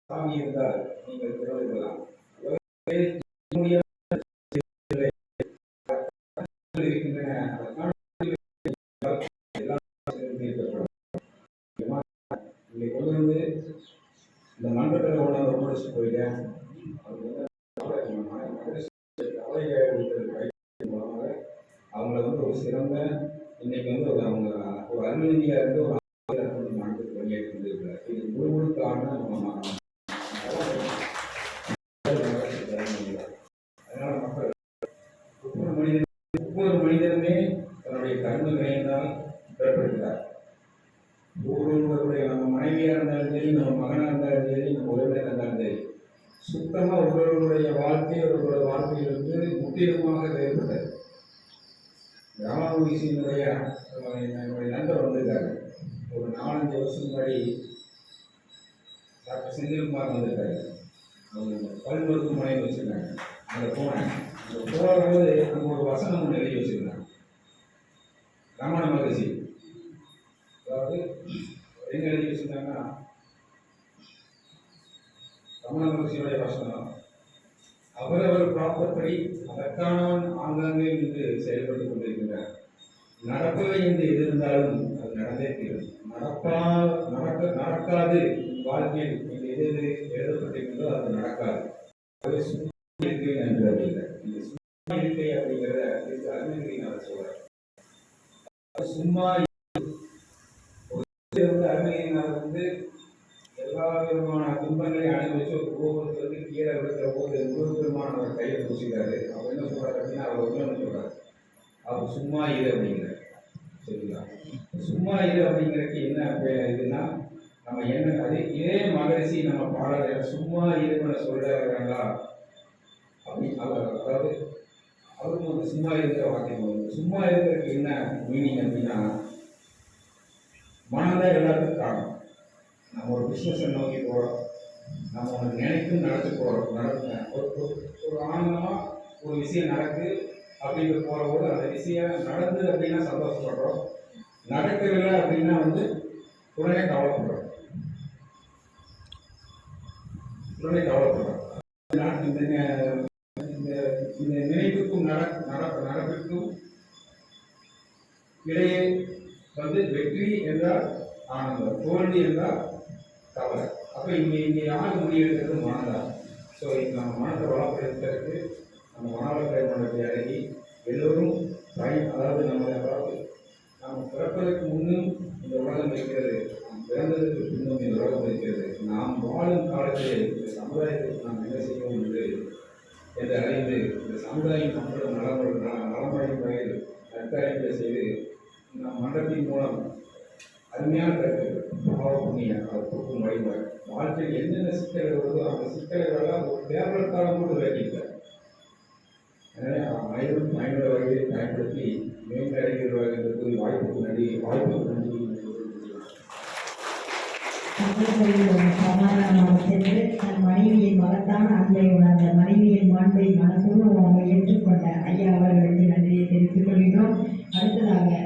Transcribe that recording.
சாமி இருந்தால் நீங்கள் திறந்துவிடலாம். கொண்டு வந்து இந்த மண்டபத்தில் கொண்டாந்து ஒப்படைச்சு போயிட்டேன். அவங்கள வந்து ஒரு சிறந்த இன்னைக்கு வந்து ஒரு அவங்க ஒரு அருள்நிதியாக இருந்து ஒரு மனத்துக்கு பணியாற்றி கொண்டிருக்கிறார். இது முழு காரணம் அதனால மக்கள் ஒவ்வொரு மனிதனுமே தன்னுடைய கர்ம வினையினால் பிறப்படுகிறார். ஒவ்வொருவருடைய நம்ம மனைவியாக இருந்தாலும் சரி, நம்ம மகனாக இருந்தாலும் சரி, நம்ம உறவினராக இருந்தாலும் சரி, சுத்தமாக ஒருவருடைய வாழ்க்கை ஒருவருடைய வாழ்க்கையிலிருந்து முற்றிலுமாக வேறுபட்டது. ராமகிருஷ்ணனுடைய என்னுடைய நண்பர் வந்திருக்காரு. ஒரு 4-5 வருஷம் முன்னாடி டாக்டர் செந்தில்குமார் வந்திருக்காரு. அவங்க பல் மருத்துவமனையில் வச்சுருக்காங்க. அங்கே போனேன். அங்கே போகும்போது அங்கே ஒரு வசனம் ஒன்று எழுதி வச்சுருந்தாங்க. ரமண மகரிஷி அதாவது என்ன எழுதி வச்சுருந்தாங்கன்னா, ரமண மகரிஷியுடைய வசனம், அவரவர் பிராப்தப்படி அதற்கானவன் ஆங்காங்கே நின்று செயல்பட்டுக் கொண்டிருக்கின்றார். நடப்பவை என்று எது இருந்தாலும் அது நடந்தே தீரும். நடக்காது வாழ்க்கையில் என்று எது எழுதப்பட்டிருக்கின்றோ அது நடக்காது. அது சும்மா இருக்கை என்று அப்படிங்கிற இந்த சும்மா இருக்கை அப்படிங்கிறத அருணகிரிநாதர் சொல்றார். சும்மா அருணகிரிநாதர் வந்து எல்லா விதமான துன்பங்களையும் அனுபவிச்சு ஒரு கோபுரத்திலிருந்து கீழே விழுக்கிற போது முருகப்பெருமான அவர் கையை பிடிச்சிக்கிறாரு. அவர் என்ன சொல்றாரு அப்படின்னா, அவர் ஒன்று சொல்றாரு, அவர் சும்மா இரு அப்படிங்கிற சரிங்களா. சும்மா இரு அப்படிங்கிறதுக்கு என்ன இதுன்னா, நம்ம என்ன அது இதே மகரிஷி நம்ம பாடல சும்மா இருன்னு சொல்றாங்களா அப்படி அதாவது அவரும் வந்து சும்மா இருக்கிற வாக்கியம் வருது. சும்மா இருக்கிறதுக்கு என்ன மீனிங் அப்படின்னா, மனதான் எல்லாத்துக்கும் காரணம். நம்ம ஒரு பிஸ்னஸை நோக்கி போகிறோம், நம்ம ஒன்று நினைக்கும் நடத்தி போகிறோம். ஒரு ஆனந்தமாக ஒரு விஷயம் நடக்குது அப்படிங்கிற போகிறபோது அந்த விஷயம் நடந்தது அப்படின்னா சந்தோஷப்படுறோம், நடக்கவில்லை அப்படின்னா வந்து உடனே கவலைப்படுறோம். இந்த நினைப்புக்கும் நடப்பிற்கும் இடையே வந்து வெற்றி என்றால் ஆனந்தம், தோல்வி என்றால் கவலை. அப்போ இங்கே யார் முடிவெடுக்கிறது? மனதான். ஸோ நம்ம மனத்தை வளப்படுத்துறதுக்கு நம்ம மனவளக்கலை மண்டலத்தை அடங்கி எல்லோரும் அதாவது நம்ம பிறப்பதற்கு முன்னும் இந்த உலகம் இருக்கிறது, நாம் பிறந்ததற்கு பின்னும் இந்த உலகம் இருக்கிறது. நாம் வாழும் காலத்திலே இந்த சமுதாயத்திற்கு நாம் என்ன செய்வோம் என்று அறிந்து இந்த சமுதாயம் மக்களும் நலமடையும் வகையில் நற்காரியங்களை செய்து நம் மன்றத்தின் மூலம் அருமையான கருத்துக்கள் பாவ புண்ணிய போக்கும் வழிபாடு வாழ்க்கையில் என்னென்ன சிக்கல்கள் வருதோ அந்த சிக்கல்களெல்லாம் ஒரு பேப்பர் காலம் கூட விளக்கியிருக்கார். எனவே அனைவரும் பயனுள்ள வகையை பயன்படுத்தி மேம்படுகிறார்கள் என்று கூறி வாய்ப்புக்கு நன்றி. சமாதானமாக சென்று தன் மனைவியின் மகத்தான அன்பை உணர்ந்த மனைவியின் மாண்பை மனப்பூர்வமாக ஏற்றுக்கொண்ட ஐயா அவர்களுக்கு நன்றியை தெரிவித்துக் கொள்கிறோம். அடுத்ததாக